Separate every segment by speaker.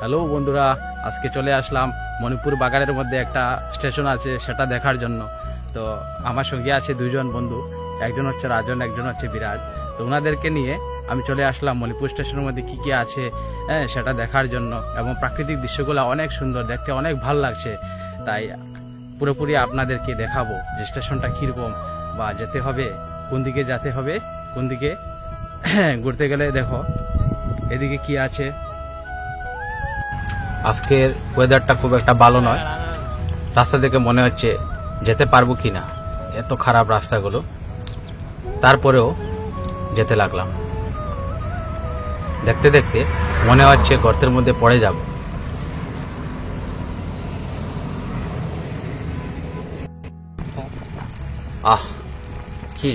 Speaker 1: Hello বন্ধুরা, আজকে চলে আসলাম মণিপুর বাগানের মধ্যে একটা স্টেশন আছে, সেটা দেখার জন্য। তো আমার সঙ্গে আছে দুইজন বন্ধু, একজন হচ্ছে রাজন, একজন হচ্ছে বিরাজ। তো ওনাদেরকে নিয়ে আমি চলে আসলাম মণিপুর স্টেশনের মধ্যে কি কি আছে সেটা দেখার জন্য। এবং প্রাকৃতিক দৃশ্যগুলো অনেক সুন্দর, দেখতে অনেক ভালো লাগছে। তাই পুরোপুরি আপনাদেরকে দেখাবো যে স্টেশনটা কীরকম, বা যেতে হবে কোন দিকে, যেতে হবে কোন দিকে ঘুরতে গেলে। দেখো এদিকে কি আছে। আজকের ওয়েদারটা খুব একটা ভালো নয়, রাস্তা দেখে মনে হচ্ছে যেতে পারবো কিনা, এত খারাপ রাস্তাগুলো। তারপরেও যেতে লাগলাম। দেখতে দেখতে মনে হচ্ছে গর্তের মধ্যে পড়ে যাব। কি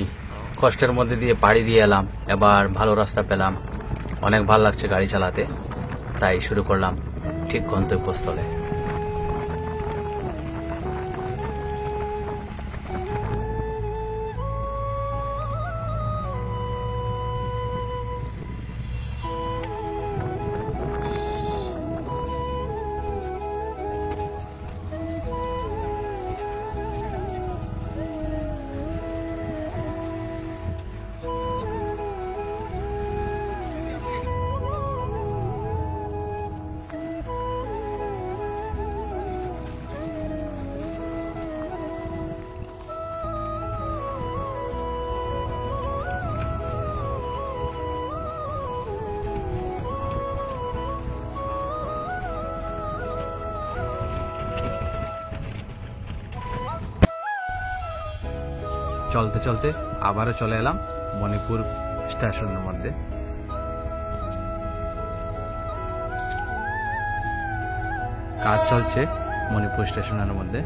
Speaker 1: কষ্টের মধ্যে দিয়ে পাড়ি দিয়ে এলাম, এবার ভালো রাস্তা পেলাম, অনেক ভালো লাগছে গাড়ি চালাতে। তাই শুরু করলাম ঠিক গন্তব্যস্থলে। চলতে চলতে আবারও চলে এলাম মণিপুর স্টেশনের মধ্যে। কাজ চলছে মণিপুর স্টেশনের মধ্যে।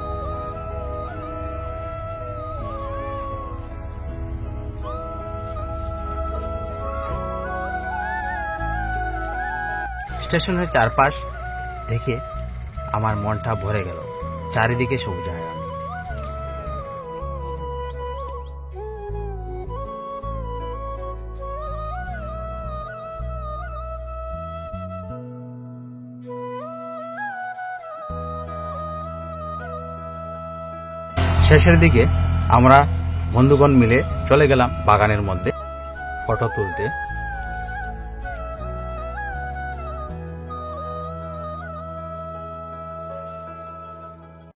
Speaker 1: স্টেশনের চারপাশ দেখে আমার মনটা ভরে গেল, চারিদিকে সবুজায়ন। শেষের দিকে আমরা বন্ধুগণ মিলে চলে গেলাম বাগানের মধ্যে ফটো তুলতে।